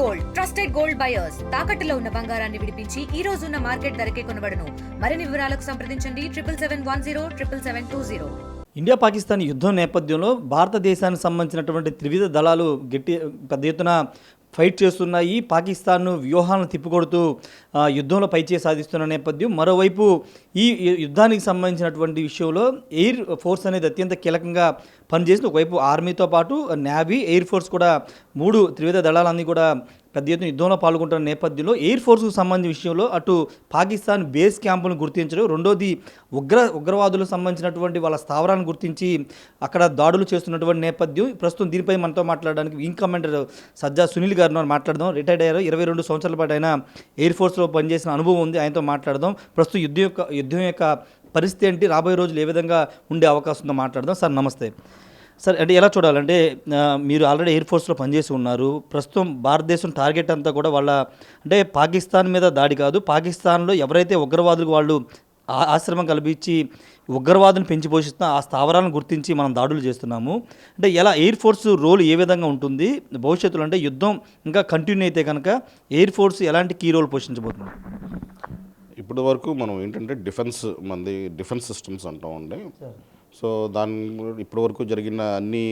Gold trusted gold buyers తాకట్టులో ఉన్న బంగారాన్ని విడిపించి ఈ రోజు ఉన్న మార్కెట్ ధరకే కొనబడును. మరిన్ని వివరాలకు సంప్రదించండి 77710720. ఇండియా పాకిస్తాన్ యుద్ధం నేపథ్యంలో భారతదేశానికి సంబంధించినటువంటి త్రివిధ దళాలు పెద్ద ఎత్తున ఫైట్ చేస్తున్నాయి. పాకిస్తాన్ను వ్యూహాలను తిప్పికొడుతూ యుద్ధంలో పైచేయి సాధిస్తున్న నేపథ్యం. మరోవైపు ఈ యుద్ధానికి సంబంధించినటువంటి విషయంలో ఎయిర్ ఫోర్స్ అనేది అత్యంత కీలకంగా పనిచేసింది. ఒకవైపు ఆర్మీతో పాటు నేవీ, ఎయిర్ ఫోర్స్ కూడా త్రివిధ దళాలన్నీ కూడా పెద్ద ఎత్తున యుద్ధంలో పాల్గొంటున్న నేపథ్యంలో ఎయిర్ ఫోర్స్కు సంబంధించిన విషయంలో అటు పాకిస్తాన్ బేస్ క్యాంపులను గుర్తించడం, రెండోది ఉగ్రవాదులకు సంబంధించినటువంటి వాళ్ళ స్థావరాలను గుర్తించి అక్కడ దాడులు చేస్తున్నటువంటి నేపథ్యం. ప్రస్తుతం దీనిపై మనతో మాట్లాడడానికి వింగ్ కమాండర్ సజ్జా సునీల్ గారితో మాట్లాడదాం. రిటైర్డ్ అయ్యారు, 22 సంవత్సరాల పాటు ఆయన ఎయిర్ ఫోర్స్లో పనిచేసిన అనుభవం ఉంది, ఆయనతో మాట్లాడదాం. ప్రస్తుతం యుద్ధం యొక్క పరిస్థితి ఏంటి, రాబోయే రోజులు ఏ విధంగా ఉండే అవకాశం ఉందో మాట్లాడదాం. సార్ నమస్తే. సార్, అంటే ఎలా చూడాలంటే మీరు ఆల్రెడీ ఎయిర్ ఫోర్స్లో పనిచేసి ఉన్నారు. ప్రస్తుతం భారతదేశం టార్గెట్ అంతా కూడా వాళ్ళ అంటే పాకిస్తాన్ మీద దాడి కాదు, పాకిస్తాన్లో ఎవరైతే ఉగ్రవాదులకు వాళ్ళు ఆశ్రమం కల్పించి ఉగ్రవాదులను పెంచి పోషిస్తున్న ఆ స్థావరాలను గుర్తించి మనం దాడులు చేస్తున్నాము. అంటే ఎలా ఎయిర్ ఫోర్స్ రోల్ ఏ విధంగా ఉంటుంది భవిష్యత్తులో, అంటే యుద్ధం ఇంకా కంటిన్యూ అయితే కనుక ఎయిర్ ఫోర్స్ ఎలాంటి కీ రోల్ పోషించబోతుంది? ఇప్పటి వరకు మనం ఏంటంటే డిఫెన్స్ సిస్టమ్స్ అంటామండి. సో ఇప్పటి వరకు జరిగిన అన్ని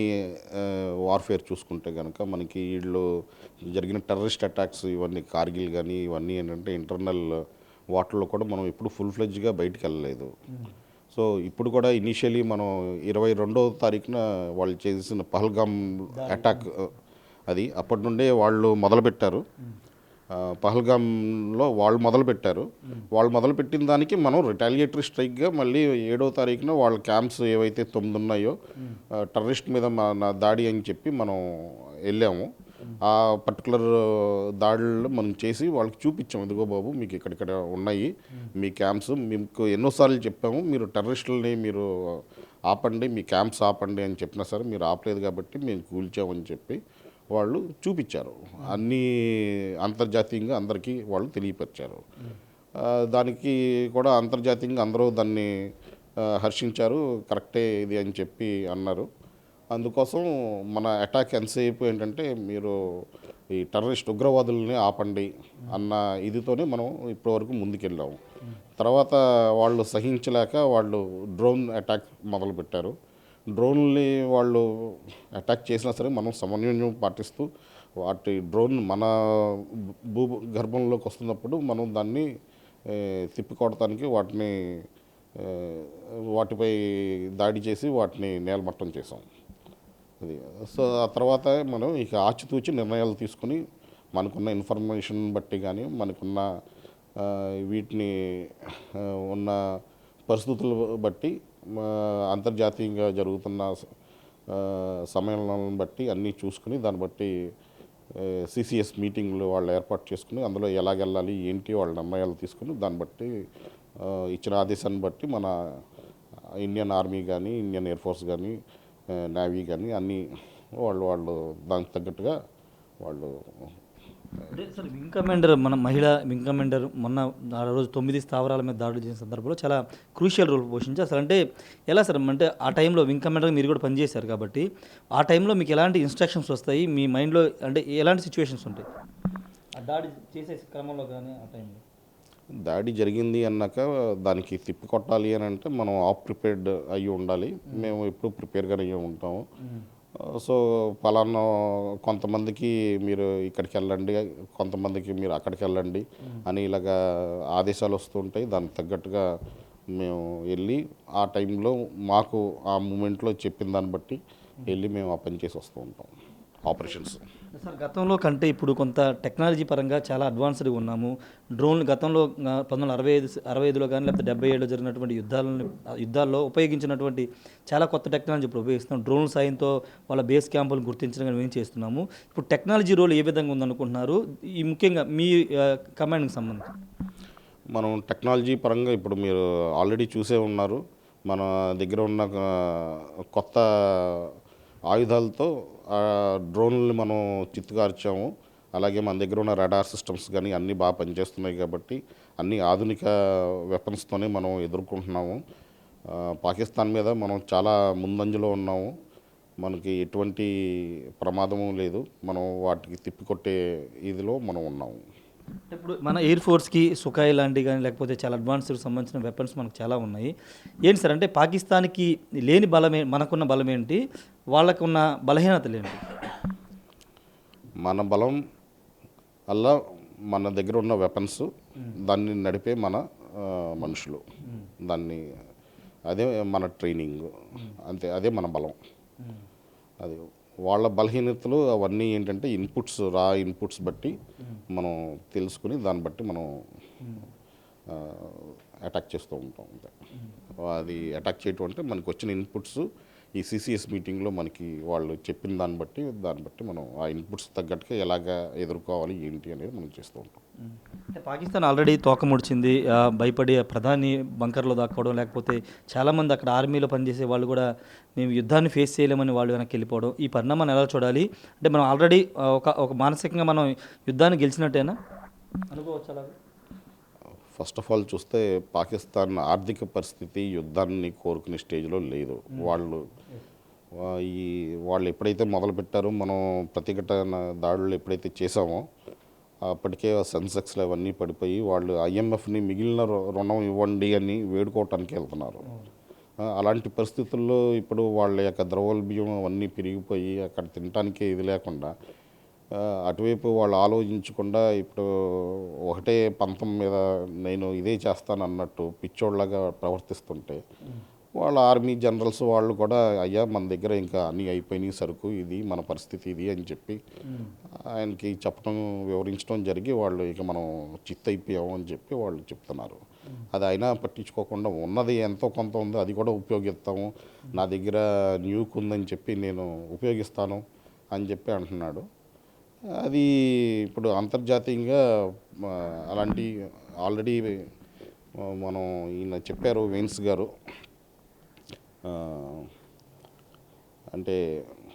వార్ఫేర్ చూసుకుంటే కనుక మనకి వీళ్ళు జరిగిన టెర్రరిస్ట్ అటాక్స్ ఇవన్నీ కార్గిల్ కానీ ఇవన్నీ ఏంటంటే ఇంటర్నల్ వాటర్లో కూడా మనం ఎప్పుడు ఫుల్ ఫ్లెడ్జ్గా బయటికి వెళ్ళలేదు. సో ఇప్పుడు కూడా ఇనీషియలీ మనం 22వ తారీఖున వాళ్ళు చేసిన పహల్గామ్ అటాక్ అది అప్పటి నుండే వాళ్ళు మొదలుపెట్టారు. పహల్గామ్లో వాళ్ళు మొదలుపెట్టిన దానికి మనం రిటాలియేటరీ స్ట్రైక్గా మళ్ళీ 7వ తారీఖున వాళ్ళ క్యాంప్స్ ఏవైతే 9 ఉన్నాయో టెర్రరిస్ట్ మీద మన దాడి అని చెప్పి మనం వెళ్ళాము. ఆ పర్టికులర్ దాడుల్లో మనం చేసి వాళ్ళకి చూపించాము, ఇదిగో బాబు మీకు ఇక్కడిక్కడ ఉన్నాయి మీ క్యాంప్స్, మీకు ఎన్నోసార్లు చెప్పాము మీరు టెర్రరిస్టులని మీరు ఆపండి, మీ క్యాంప్స్ ఆపండి అని చెప్పినా సరే మీరు ఆపలేదు కాబట్టి మేము కూల్చామని చెప్పి వాళ్ళు చూపించారు. అన్నీ అంతర్జాతీయంగా అందరికీ వాళ్ళు తెలియపరిచారు. దానికి కూడా అంతర్జాతీయంగా అందరూ దాన్ని హర్షించారు, కరెక్టే ఇది అని చెప్పి అన్నారు. అందుకోసం మన అటాక్ ఎంతసేపు ఏంటంటే మీరు ఈ టెర్రరిస్ట్ ఉగ్రవాదుల్ని ఆపండి అన్న ఇదితోనే మనం ఇప్పటివరకు ముందుకెళ్ళాము. తర్వాత వాళ్ళు సహించలేక వాళ్ళు డ్రోన్ అటాక్ మొదలుపెట్టారు. డ్రోన్ని వాళ్ళు అటాక్ చేసినా సరే మనం సమన్వయం పాటిస్తూ వాటి డ్రోన్ మన భూగర్భంలోకి వస్తున్నప్పుడు మనం దాన్ని తిప్పికొడటానికి వాటిపై దాడి చేసి వాటిని నేలమట్టం చేసాం. అది సో ఆ తర్వాత మనం ఇక ఆచితూచి నిర్ణయాలు తీసుకుని మనకున్న ఇన్ఫర్మేషన్ బట్టి కానీ మనకున్న వీటిని ఉన్న పరిస్థితులు బట్టి అంతర్జాతీయంగా జరుగుతున్న సమ్మేళనాలను బట్టి అన్నీ చూసుకుని దాన్ని బట్టి సిసిఎస్ మీటింగ్లు వాళ్ళు ఏర్పాటు చేసుకుని అందులో ఎలాగెళ్ళాలి ఏంటి వాళ్ళ నిర్ణయాలు తీసుకుని దాన్ని బట్టి ఇచ్చిన ఆదేశాన్ని బట్టి మన ఇండియన్ ఆర్మీ కానీ ఇండియన్ ఎయిర్ ఫోర్స్ కానీ నేవీ కానీ అన్నీ వాళ్ళు దానికి తగ్గట్టుగా వాళ్ళు. అంటే సార్, వింగ్ కమాండర్ మహిళా వింగ్ కమాండర్ మొన్న ఆ రోజు 9 స్థావరాల మీద దాడులు చేసిన సందర్భంలో చాలా క్రూషియల్ రోల్ పోషించారు. అసలు అంటే ఎలా సార్, అంటే ఆ టైంలో వింగ్ కమాండర్ మీరు కూడా పనిచేశారు కాబట్టి ఆ టైంలో మీకు ఎలాంటి ఇన్స్ట్రక్షన్స్ వస్తాయి మీ మైండ్లో, అంటే ఎలాంటి సిచ్యువేషన్స్ ఉంటాయి ఆ దాడి చేసే క్రమంలో? కానీ ఆ టైంలో దాడి జరిగింది అన్నాక దానికి తిప్పి కొట్టాలి అని అంటే మనం ఆఫ్ ప్రిపేర్డ్ అయ్యి ఉండాలి. మేము ఎప్పుడు ప్రిపేర్గానే అయ్యి ఉంటాము. సో పలానా కొంతమందికి మీరు ఇక్కడికి వెళ్ళండి, కొంతమందికి మీరు అక్కడికి వెళ్ళండి అని ఇలాగా ఆదేశాలు వస్తుంటాయి. దానికి తగ్గట్టుగా మేము వెళ్ళి ఆ టైంలో మాకు ఆ మూమెంట్లో చెప్పిన దాన్ని బట్టి వెళ్ళి మేము ఆ పని చేసి వస్తూ ఉంటాం ఆపరేషన్స్. సార్, గతంలో కంటే ఇప్పుడు కొంత టెక్నాలజీ పరంగా చాలా అడ్వాన్స్డ్గా ఉన్నాము. డ్రోన్లు గతంలో 1965లో కానీ లేకపోతే 77లో జరిగినటువంటి యుద్ధాల్లో ఉపయోగించినటువంటి చాలా కొత్త టెక్నాలజీ ఇప్పుడు ఉపయోగిస్తున్నాం. డ్రోన్ సాయంతో వాళ్ళ బేస్ క్యాంపులను గుర్తించడం కానీ మేము చేస్తున్నాము. ఇప్పుడు టెక్నాలజీ రోల్ ఏ విధంగా ఉందనుకుంటున్నారు, ఈ ముఖ్యంగా మీ కమాండ్కి సంబంధించి? మనం టెక్నాలజీ పరంగా ఇప్పుడు మీరు ఆల్రెడీ చూసే ఉన్నారు, మన దగ్గర ఉన్న కొత్త ఆయుధాలతో డ్రోన్లని మనం చిత్తుగార్చాము. అలాగే మన దగ్గర ఉన్న రడార్ సిస్టమ్స్ కానీ అన్నీ బాగా పనిచేస్తున్నాయి కాబట్టి అన్ని ఆధునిక వెపన్స్తోనే మనం ఎదుర్కొంటున్నాము. పాకిస్తాన్ మీద మనం చాలా ముందంజలో ఉన్నాము. మనకి ఎటువంటి ప్రమాదము లేదు. మనం వాటికి తిప్పికొట్టే ఇదిలో మనం ఉన్నాము. ఇప్పుడు మన ఎయిర్ ఫోర్స్కి సుఖాయి లాంటివి కానీ లేకపోతే చాలా అడ్వాన్స్డ్ సంబంధించిన వెపన్స్ మనకు చాలా ఉన్నాయి. ఏంటి సార్ అంటే పాకిస్తాన్కి లేని బలమే మనకున్న బలం ఏంటి, వాళ్ళకున్న బలహీనతలు ఏంటి? మన బలం అలా మన దగ్గర ఉన్న వెపన్స్, దాన్ని నడిపే మన మనుషులు, దాన్ని అదే మన ట్రైనింగ్, అంతే, అదే మన బలం. అది వాళ్ళ బలహీనతలు అవన్నీ ఏంటంటే రా ఇన్పుట్స్ బట్టి మనం తెలుసుకుని దాన్ని బట్టి మనం అటాక్ చేస్తూ ఉంటాం. అంతే. అది అటాక్ చేయటం అంటే మనకు వచ్చిన ఇన్పుట్స్ ఈ సిసిఎస్ మీటింగ్లో మనకి వాళ్ళు చెప్పిన దాన్ని బట్టి మనం ఆ ఇన్పుట్స్ తగ్గట్టుగా ఎలాగ ఎదుర్కోవాలి ఏంటి అనేది మనం చేస్తూ ఉంటాం. అంటే పాకిస్తాన్ ఆల్రెడీ తోక ముడిచింది, భయపడి ప్రధాని బంకర్లో దాక్కోవడం, లేకపోతే చాలామంది అక్కడ ఆర్మీలో పనిచేసే వాళ్ళు కూడా మేము యుద్ధాన్ని ఫేస్ చేయలేమని వాళ్ళు వెనక్కి వెళ్ళిపోవడం, ఈ పరిణామాన్ని ఎలా చూడాలి? అంటే మనం ఆల్రెడీ ఒక మానసికంగా మనం యుద్ధాన్ని గెలిచినట్టేనా అనుకోవచ్చు అలాగే? ఫస్ట్ ఆఫ్ ఆల్ చూస్తే పాకిస్తాన్ ఆర్థిక పరిస్థితి యుద్ధాన్ని కోరుకునే స్టేజ్లో లేదు. వాళ్ళు ఎప్పుడైతే మొదలుపెట్టారో, మనం ప్రతిఘటన దాడులు ఎప్పుడైతే చేసామో అప్పటికే సెన్సెక్స్లు అవన్నీ పడిపోయి వాళ్ళు ఐఎంఎఫ్ని మిగిలిన రుణం ఇవ్వండి అని వేడుకోవటానికి వెళ్తున్నారు. అలాంటి పరిస్థితుల్లో ఇప్పుడు వాళ్ళ యొక్క ద్రవ్యోల్బణం అవన్నీ పెరిగిపోయి అక్కడ తినటానికే ఇది లేకుండా అటువైపు వాళ్ళు ఆలోచించకుండా ఇప్పుడు ఒకటే పంతం మీద నేను ఇదే చేస్తాను అన్నట్టు పిచ్చోళ్ళగా ప్రవర్తిస్తుంటే వాళ్ళ ఆర్మీ జనరల్స్ వాళ్ళు కూడా అయ్యా మన దగ్గర ఇంకా అన్నీ అయిపోయినాయి, సరుకు ఇది, మన పరిస్థితి ఇది అని చెప్పి ఆయనకి చెప్పడం, వివరించడం జరిగి వాళ్ళు ఇక మనం చిత్తయిపోయాము అని చెప్పి వాళ్ళు చెప్తున్నారు. అది అయినా పట్టించుకోకుండా ఉన్నది ఎంతో కొంత ఉందో అది కూడా ఉపయోగిస్తాము, నా దగ్గర న్యూక్ ఉందని చెప్పి నేను ఉపయోగిస్తాను అని చెప్పి అంటున్నాడు. అది ఇప్పుడు అంతర్జాతీయంగా అలాంటి ఆల్రెడీ మనం ఈయన చెప్పారు, వెయిన్స్ గారు, అంటే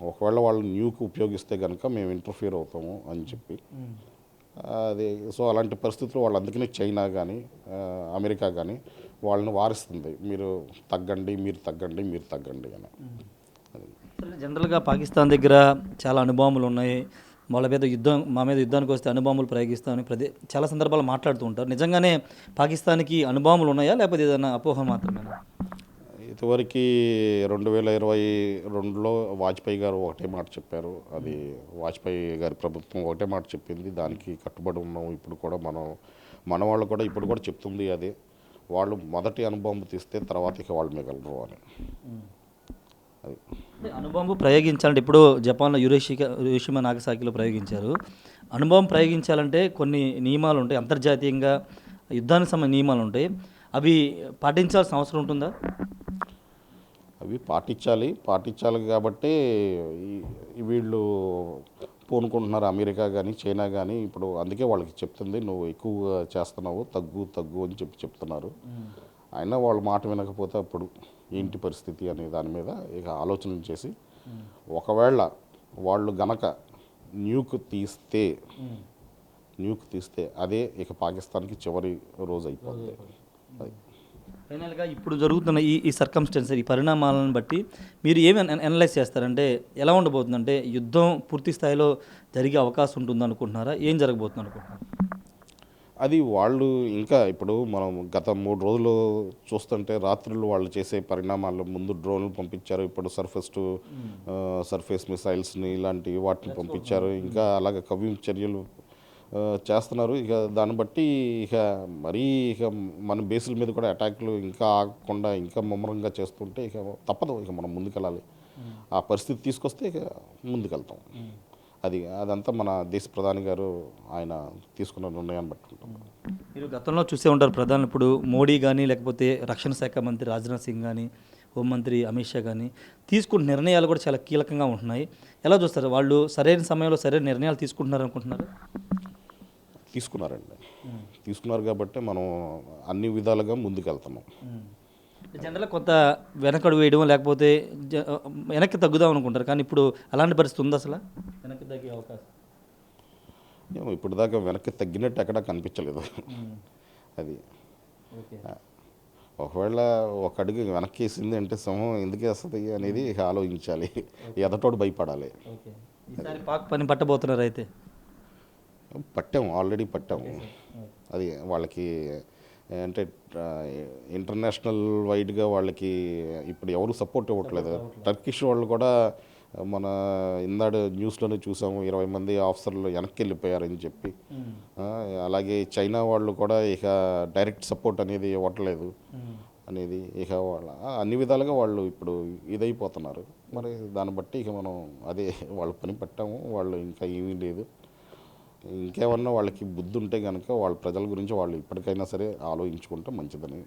ఒకవేళ వాళ్ళు న్యూకి ఉపయోగిస్తే కనుక మేము ఇంటర్ఫియర్ అవుతాము అని చెప్పి. అది సో అలాంటి పరిస్థితుల్లో వాళ్ళు అందుకనే చైనా కానీ అమెరికా కానీ వాళ్ళని వారిస్తుంది, మీరు తగ్గండి అని. జనరల్గా పాకిస్తాన్ దగ్గర చాలా అణుబాంబులు ఉన్నాయి, మా మీద యుద్ధానికి వస్తే అణుబాంబులు ప్రయోగిస్తామని చాలా సందర్భాలు మాట్లాడుతూ ఉంటారు. నిజంగానే పాకిస్తాన్కి అణుబాంబులు ఉన్నాయా లేకపోతే ఏదైనా అపోహ మాత్రమేనా? ఇదివరకు 2022లో వాజ్పేయి గారు ఒకటే మాట చెప్పారు. అది వాజ్పేయి గారి ప్రభుత్వం ఒకటే మాట చెప్పింది, దానికి కట్టుబడి ఉన్నాం. ఇప్పుడు కూడా మన వాళ్ళు కూడా ఇప్పుడు కూడా చెప్తుంది అదే, వాళ్ళు మొదటి అణుబాంబు తీస్తే తర్వాత ఇక వాళ్ళు మిగలరు అని. అది అణుబాంబు ప్రయోగించాలంటే ఇప్పుడు జపాన్లో హిరోషిమా నాగసాకిలో ప్రయోగించారు. అణుబాంబు ప్రయోగించాలంటే కొన్ని నియమాలు ఉంటాయి, అంతర్జాతీయంగా యుద్ధానికి సంబంధించిన నియమాలు ఉంటాయి. అవి పాటించాల్సిన అవసరం ఉంటుందా? అవి పాటించాలి కాబట్టి వీళ్ళు పూనుకుంటున్నారు, అమెరికా కానీ చైనా కానీ. ఇప్పుడు అందుకే వాళ్ళకి చెప్తుంది, నువ్వు ఎక్కువగా చేస్తున్నావు, తగ్గు అని చెప్తున్నారు. అయినా వాళ్ళ మాట వినకపోతే అప్పుడు ఏంటి పరిస్థితి అనే దాని మీద ఇక ఆలోచన చేసి ఒకవేళ వాళ్ళు గనక న్యూక్ తీస్తే అదే ఇక పాకిస్తాన్కి చివరి రోజు అయిపోతుంది. ఫైనల్గా ఇప్పుడు జరుగుతున్న ఈ సర్కమ్స్టెన్స్, ఈ పరిణామాలను బట్టి మీరు ఏమి అనలైజ్ చేస్తారంటే ఎలా ఉండబోతుందంటే యుద్ధం పూర్తి స్థాయిలో జరిగే అవకాశం ఉంటుంది అనుకుంటున్నారా, ఏం జరగబోతుంది అనుకుంటున్నారు? అది వాళ్ళు ఇంకా ఇప్పుడు మనం గత 3 రోజులు చూస్తుంటే రాత్రులు వాళ్ళు చేసే పరిణామాలు, ముందు డ్రోన్లు పంపించారు, ఇప్పుడు సర్ఫేస్ మిసైల్స్ని ఇలాంటి వాటిని పంపించారు, ఇంకా అలాగే కవ్వింపు చర్యలు చేస్తున్నారు. ఇక దాన్ని బట్టి ఇక మన బేసుల మీద కూడా అటాక్లు ఇంకా ఆగకుండా ఇంకా ముమ్మరంగా చేస్తుంటే ఇక తప్పదు, ఇక మనం ముందుకెళ్ళాలి. ఆ పరిస్థితి తీసుకొస్తే ఇక ముందుకెళ్తాం. అదంతా మన దేశ ప్రధాని గారు ఆయన తీసుకున్న నిర్ణయాన్ని బట్టి ఉంటుంది. మీరు గతంలో చూసే ఉంటారు ప్రధాని, ఇప్పుడు మోడీ కానీ లేకపోతే రక్షణ శాఖ మంత్రి రాజ్నాథ్ సింగ్ కానీ హోంమంత్రి అమిత్ షా కానీ తీసుకున్న నిర్ణయాలు కూడా చాలా కీలకంగా ఉంటున్నాయి. ఎలా చూస్తారు? వాళ్ళు సరైన సమయంలో సరైన నిర్ణయాలు తీసుకుంటున్నారు అనుకుంటున్నారు? తీసుకున్నారు కాబట్టి మనం అన్ని విధాలుగా ముందుకెళ్తున్నాం. జనరల్గా కొంత వెనకడు వేయడం లేకపోతే వెనక్కి తగ్గుదాం అనుకుంటారు, కానీ ఇప్పుడు అలాంటి పరిస్థితి ఉంది అసలు? వెనక్కి తగ్గే అవకాశం ఇప్పుడు దాకా వెనక్కి తగ్గినట్టు ఎక్కడా కనిపించలేదు. అది ఒకవేళ ఒక అడుగు వెనక్కి వేసింది అంటే సింహం ఎందుకు వేస్తుంది అనేది ఇక ఆలోచించాలి, ఎదటోడు భయపడాలి. ఈసారి పాక్ పని పట్టబోతున్నారు అయితే. పట్టాము, ఆల్రెడీ పట్టాము. అది వాళ్ళకి అంటే ఇంటర్నేషనల్ వైడ్గా వాళ్ళకి ఇప్పుడు ఎవరు సపోర్ట్ ఇవ్వట్లేదు. టర్కిష్ వాళ్ళు కూడా మన ఇందాడు న్యూస్లోనే చూసాము, 20 మంది ఆఫీసర్లు వెనక్కి వెళ్ళిపోయారని చెప్పి. అలాగే చైనా వాళ్ళు కూడా ఇక డైరెక్ట్ సపోర్ట్ అనేది ఇవ్వట్లేదు అనేది, ఇక వాళ్ళ అన్ని విధాలుగా వాళ్ళు ఇప్పుడు ఇదైపోతున్నారు. మరి దాన్ని బట్టి ఇక మనం అదే వాళ్ళ పని పట్టాము. వాళ్ళు ఇంకా ఏమీ లేదు. ఇంకేమన్నా వాళ్ళకి బుద్ధి ఉంటే కనుక వాళ్ళ ప్రజల గురించి వాళ్ళు ఇప్పటికైనా సరే ఆలోచించుకుంటే మంచిదని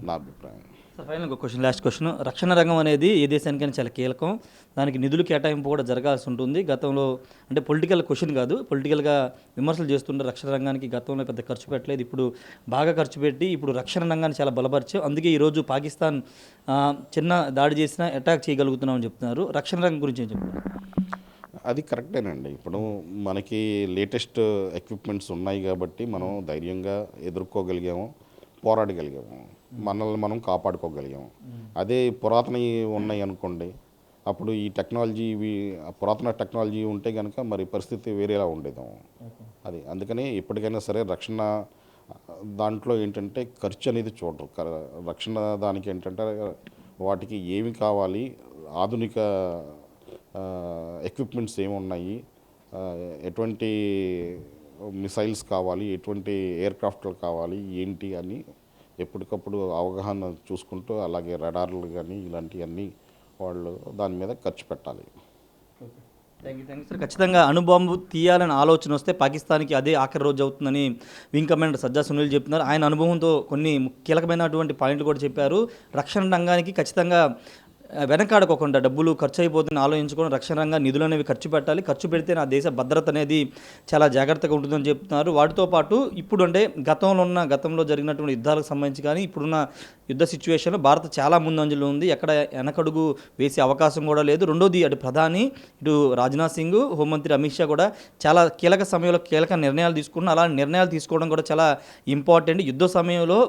నా అభిప్రాయం. సార్ ఫైనల్ ఒక క్వశ్చన్, లాస్ట్ క్వశ్చన్. రక్షణ రంగం అనేది ఏ దేశానికైనా చాలా కీలకం. దానికి నిధులు కేటాయింపు కూడా జరగాల్సి ఉంటుంది. గతంలో అంటే పొలిటికల్ క్వశ్చన్ కాదు, పొలిటికల్గా విమర్శలు చేస్తుంటే రక్షణ రంగానికి గతంలో పెద్ద ఖర్చు పెట్టలేదు, ఇప్పుడు బాగా ఖర్చు పెట్టి ఇప్పుడు రక్షణ రంగాన్ని చాలా బలపరిచాం. అందుకే ఈరోజు పాకిస్తాన్ చిన్న దాడి చేసినా అటాక్ చేయగలుగుతున్నామని చెప్తున్నారు. రక్షణ రంగం గురించి ఏం చెప్తున్నారు? అది కరెక్టేనండి. ఇప్పుడు మనకి లేటెస్ట్ ఎక్విప్మెంట్స్ ఉన్నాయి కాబట్టి మనం ధైర్యంగా ఎదుర్కోగలిగాము, పోరాడగలిగాము, మనల్ని మనం కాపాడుకోగలిగాము. అదే పురాతనవి ఉన్నాయి అనుకోండి, అప్పుడు ఈ టెక్నాలజీ పురాతన టెక్నాలజీ ఉంటే కనుక మరి పరిస్థితి వేరేలా ఉండేదాము. అది అందుకని ఎప్పటికైనా సరే రక్షణ దాంట్లో ఏంటంటే ఖర్చు అనేది చూడరు. రక్షణ దానికి ఏంటంటే వాటికి ఏమి కావాలి, ఆధునిక ఎక్విప్మెంట్స్ ఏమున్నాయి, ఎటువంటి మిసైల్స్ కావాలి, ఎటువంటి ఎయిర్క్రాఫ్ట్లు కావాలి, ఏంటి అని ఎప్పటికప్పుడు అవగాహన చూసుకుంటూ, అలాగే రడార్లు కానీ ఇలాంటివన్నీ వాళ్ళు దాని మీద ఖర్చు పెట్టాలి. Thank you sir. ఖచ్చితంగా అణుబాంబు తీయాలని ఆలోచన వస్తే పాకిస్తాన్కి అదే ఆఖరి రోజు అవుతుందని వింగ్ కమాండర్ సజ్జా సునీల్ చెప్తున్నారు. ఆయన అనుభవంతో కొన్ని కీలకమైనటువంటి పాయింట్లు కూడా చెప్పారు. రక్షణ రంగానికి ఖచ్చితంగా వెనకాడకోకుండా డబ్బులు ఖర్చు అయిపోతుందని ఆలోచించుకొని రక్షణ రంగ నిధులు అనేవి ఖర్చు పెట్టాలి. ఖర్చు పెడితే నా దేశ భద్రత అనేది చాలా జాగ్రత్తగా ఉంటుందని చెప్తున్నారు. వాటితో పాటు ఇప్పుడు అంటే గతంలో జరిగినటువంటి యుద్ధాలకు సంబంధించి కానీ ఇప్పుడున్న యుద్ధ సిచ్యువేషన్లో భారత్ చాలా ముందంజలో ఉంది. ఎక్కడ వెనకడుగు వేసే అవకాశం కూడా లేదు. రెండోది అటు ప్రధాని, ఇటు రాజ్నాథ్ సింగ్, హోంమంత్రి అమిత్ షా కూడా చాలా కీలక సమయంలో కీలక నిర్ణయాలు తీసుకున్నారు. అలా నిర్ణయాలు తీసుకోవడం కూడా చాలా ఇంపార్టెంట్. యుద్ధ సమయంలో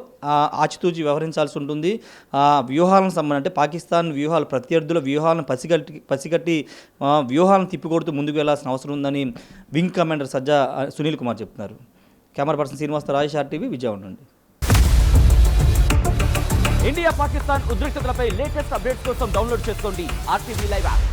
ఆచితూచి వ్యవహరించాల్సి ఉంటుంది. వ్యూహాలకు సంబంధించి అంటే పాకిస్తాన్ ప్రత్యర్థుల వ్యూహాలను పసిగట్టి వ్యూహాలను తిప్పికొడుతూ ముందుకు వెళ్లాల్సిన అవసరం ఉందని వింగ్ కమాండర్ సజ్జా సునీల్ కుమార్ చెప్తున్నారు. Camera person Srinivas, Rajesh RTV, Vijayawada నుండి. ఇండియా పాకిస్తాన్ ఉద్రిక్తతలపై లేటెస్ట్ అప్డేట్స్ కోసం డౌన్లోడ్ చేసుకోండి RTV లైవ్ యాప్.